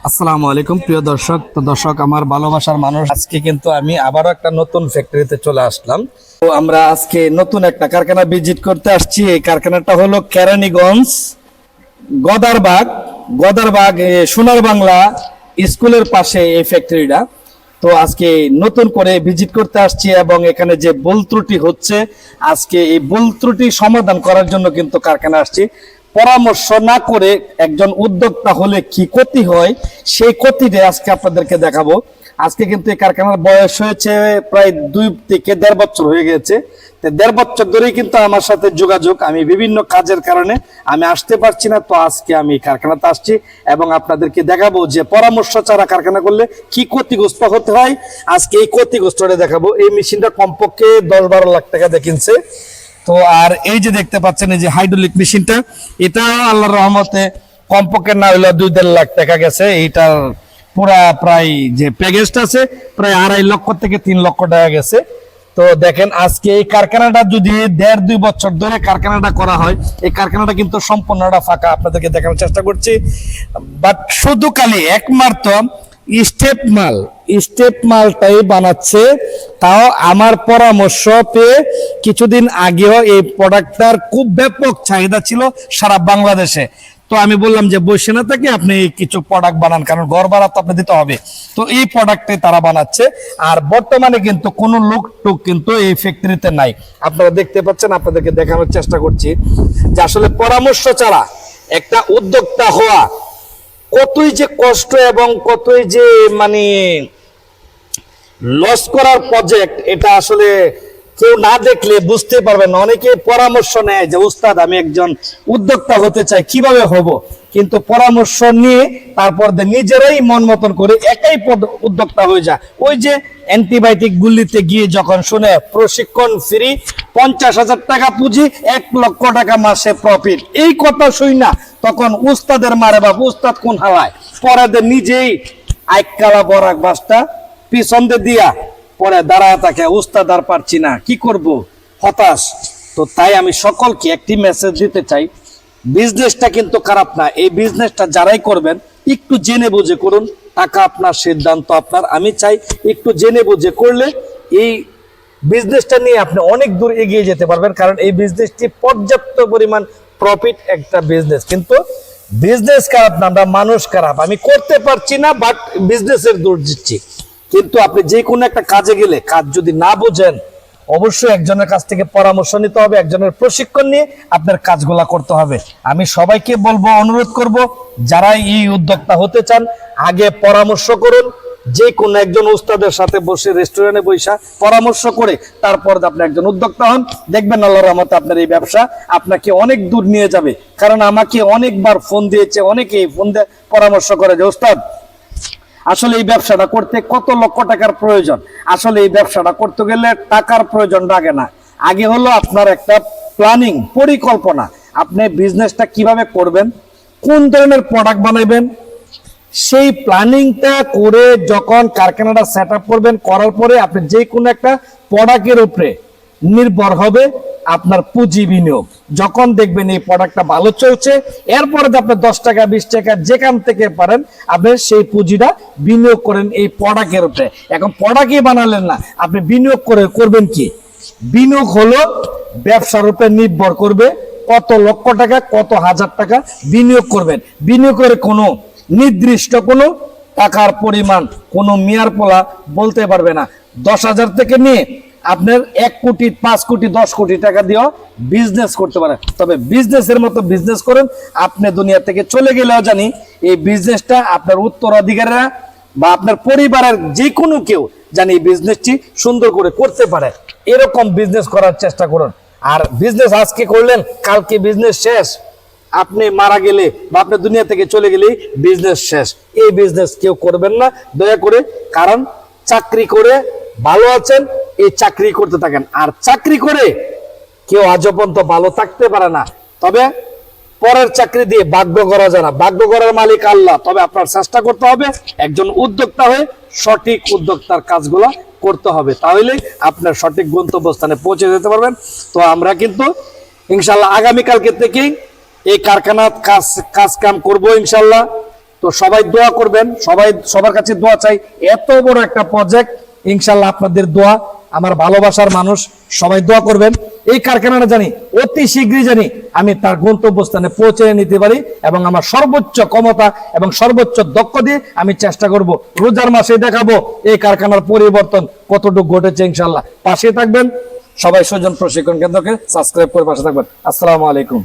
আসসালামু আলাইকুম প্রিয় দর্শক। তো দর্শক, আমার ভালোবাসার মানুষ, আজকে কিন্তু আমি আবারও একটা নতুন ফ্যাক্টরিতে চলে আসলাম। তো আমরা আজকে নতুন একটা কারখানা ভিজিট করতে আসছি। এই কারখানাটা হলো কেরানীগঞ্জ গদারবাগ সোনার বাংলা স্কুলের পাশে এই ফ্যাক্টরিটা। তো আজকে নতুন করে ভিজিট করতে আসছি এবং এখানে যে ভুল ত্রুটি হচ্ছে, আজকে এই ভুল ত্রুটি সমাধান করার জন্য কিন্তু কারখানা আসছি। পরামর্শ না করে একজন উদ্যোক্তা হলে কি ক্ষতি হয়, সেই ক্ষতিটা আজকে আপনাদেরকে দেখাবো। আজকে কিন্তু এই কারখানার বয়স হয়েছে প্রায় 2 থেকে 1.5 বছর হয়ে গেছে। 1.5 বছর ধরেই কিন্তু আমার সাথে যোগাযোগ, আমি বিভিন্ন কাজের কারণে আমি আসতে পারছি না। তো আজকে আমি কারখানাতে আসছি এবং আপনাদেরকে দেখাবো যে পরামর্শ ছাড়া কারখানা করলে কি ক্ষতিগ্রস্ত হতে হয়। আজকে এই ক্ষতিগ্রস্তটা দেখাবো। এই মেশিনটা কমপক্ষে 10-12 লাখ টাকা কিনছে। তো আর এই যে দেখতে পাচ্ছেন, এই যে হাইড্রোলিক মেশিনটা, এটা আল্লাহর রহমতে কমপক্ষে না হইলে 2-1.5 লাখ টাকা গেছে। এইটার পুরা প্রায় যে প্যাকেজটা আছে প্রায় 2.5 লক্ষ থেকে 3 লক্ষ টাকা গেছে। তো দেখেন, আজকে এই কারখানাটা যদি 1.5-2 বছর ধরে কারখানাটা করা হয়, এই কারখানাটা কিন্তু সম্পূর্ণটা ফাঁকা। আপনাদেরকে দেখানোর চেষ্টা করছি। বাট শুধু খালি একমাত্র স্টেপ মালটাই বানাচ্ছে। তাও আমার পরামর্শ পেয়ে কিছুদিন আগেও এই প্রোডাক্টটার খুব ব্যাপক চাহিদা ছিল সারা বাংলাদেশে। তো আমি বললাম যে বসে না থেকে আপনি কিছু প্রোডাক্ট বানান, কারণ ঘর ভাড়া তো আপনি দিতে হবে। তো এই প্রোডাক্টে তারা বানাচ্ছে। আর বর্তমানে কিন্তু কোনো লোক টুক কিন্তু এই ফ্যাক্টরিতে নাই। আপনারা দেখতে পাচ্ছেন, আপনাদেরকে দেখানোর চেষ্টা করছি যে আসলে পরামর্শ ছাড়া একটা উদ্যোক্তা হওয়া কতই যে কষ্ট এবং কতই যে মানে লস করার প্রজেক্ট, এটা আসলে কেউ না দেখলে বুঝতে পারবে না। অনেকে পরামর্শ নেয় যে উস্তাদ, আমি একজন উদ্যোক্তা হতে চাই, কিভাবে হব, কিন্তু পরামর্শ নিয়ে তারপর নিজেরাই মন মতন করে একাই উদ্যোক্তা হয়ে যায়। ওই যে অ্যান্টিবায়োটিক গুলিতে গিয়ে যখন শুনে প্রশিক্ষণ ফ্রি, 50,000 টাকা পুঁজি, 1 লক্ষ টাকা মাসে প্রফিট, এই কথা শুই না তখন উস্তাদের মারে বাবু, উস্তাদ কোন হালায় পরে নিজেই আইকালা বরাক বাসটা পিছন দিয়া পরে দাঁড়ায় থাকে, উস্তাদ আর পারছি না, কি করব, হতাশ। তো তাই আমি সকলকে একটি মেসেজ দিতে চাই, বিজনেসটা কিন্তু খারাপ না। এই বিজনেসটা যারাই করবেন একটু জেনে বুঝে করুন। টাকা আপনার, সিদ্ধান্ত আপনার। আমি চাই একটু জেনে বুঝে করলে এই বিজনেসটা নিয়ে আপনি অনেক দূর এগিয়ে যেতে পারবেন, কারণ এই বিজনেসটি পর্যাপ্ত পরিমাণ প্রফিট একটা বিজনেস। কিন্তু বিজনেস খারাপ না, আমরা মানুষ খারাপ। আমি করতে পারছি না, বাট বিজনেসের দূর দিচ্ছি। কিন্তু আপনি যে কোনো একটা কাজে গেলে, কাজ যদি না বুঝেন, অবশ্যই একজনের কাছ থেকে পরামর্শ নিতে হবে, একজনের প্রশিক্ষণ নিয়ে আপনার কাজগুলা করতে হবে। আমি সবাইকে বলবো, অনুরোধ করব, যারা এই উদ্যোক্তা হতে চান আগে পরামর্শ করুন। যে কোনো একজন উস্তাদের সাথে বসে রেস্টুরেন্টে বসে পরামর্শ করে তারপর আপনি একজন উদ্যোক্তা হন, দেখবেন আল্লাহর রহমতে আপনার এই ব্যবসা আপনাকে অনেক দূর নিয়ে যাবে। কারণ আমাকে অনেকবার ফোন দিয়েছে, অনেকেই ফোন দিয়ে পরামর্শ করে যে উস্তাদ, আসলে এই ব্যবসাটা করতে কত লক্ষ টাকার প্রয়োজন। আসলে এই ব্যবসাটা করতে গেলে টাকার প্রয়োজন লাগে না, আগে হলো আপনার একটা প্ল্যানিং, পরিকল্পনা। আপনি বিজনেসটা কিভাবে করবেন, কোন ধরনের প্রোডাক্ট বানাবেন, সেই প্ল্যানিংটা করে যখন কারখানাটা সেট আপ করবেন, করার পরে আপনি যে কোনো একটা প্রোডাক্টের উপরে নির্ভর হবে আপনার পুঁজি বিনিয়োগ। যখন দেখবেন এই প্রোডাক্টটা ভালো চলছে, এরপরে আপনি 10 টাকা 20 টাকা যেখান থেকে পারেন আপনি সেই পুঁজিটা বিনিয়োগ করেন এই প্রোডাক্টের উপরে। এখন প্রোডাক্টই বানালেন না, আপনি বিনিয়োগ করে করবেন কি? বিনিয়োগ হলো ব্যবসার উপরে নির্ভর করবে কত লক্ষ টাকা, কত হাজার টাকা বিনিয়োগ করবেন। বিনিয়োগের কোনো নির্দিষ্ট কোনো টাকার পরিমাণ কোনো মিয়ার পোলা বলতে পারবে না। 10,000 থেকে নিয়ে আপনার 1 কোটি, 5 কোটি, 10 কোটি টাকা দিয়েও বিজনেস করতে পারেন। তবে বিজনেসের মতো বিজনেস করেন। আপনি দুনিয়া থেকে চলে গেলেও জানি এই বিজনেসটা আপনার উত্তরাধিকারীরা বা আপনার পরিবারের যে কোনো কেউ জানি এই বিজনেসটি সুন্দর করে করতে পারে, এরকম বিজনেস করার চেষ্টা করুন। আর বিজনেস আজকে করলেন, কালকে বিজনেস শেষ, আপনি মারা গেলে বা আপনি দুনিয়া থেকে চলে গেলেই বিজনেস শেষ। এই বিজনেস কেউ করবেন না দয়া করে। কারণ চাকরি করে ভালো আছেন, এই চাকরি করতে থাকেন। আর চাকরি করে কেউ আজও পর্যন্ত ভালো থাকতে পারে না। তবে পরের চাকরি দিয়ে ভাগ্য করা যায় না, ভাগ্য করার মালিক আল্লাহ। তবে আপনার চেষ্টা করতে হবে একজন উদ্যোক্তা হয়ে সঠিক উদ্যোক্তার কাজগুলো করতে হবে, তাহলে আপনার সঠিক গন্তব্যস্থানে পৌঁছে যেতে পারবেন। তো আমরা কিন্তু ইনশাল্লাহ আগামীকালকে থেকেই এই কারখানার কাজ কাম করবো ইনশাল্লাহ। তো সবাই দোয়া করবেন, সবার কাছে দোয়া চাই। এত বড় একটা প্রজেক্ট, ইনশাল্লাহ আপনাদের দোয়া, আমার ভালোবাসার মানুষ সবাই দোয়া করবেন। এই কারখানাটা জানি অতি শীঘ্রই জানি আমি তার গন্তব্যস্থানে পৌঁছে নিতে পারি, এবং আমার সর্বোচ্চ ক্ষমতা এবং সর্বোচ্চ দক্ষ দিয়ে আমি চেষ্টা করব রোজার মাসে দেখাবো এই কারখানার পরিবর্তন কতটুকু ঘটেছে। ইনশাল্লাহ পাশে থাকবেন সবাই। সুজন প্রশিক্ষণ কেন্দ্রকে সাবস্ক্রাইব করে পাশে থাকবেন। আসসালামু আলাইকুম।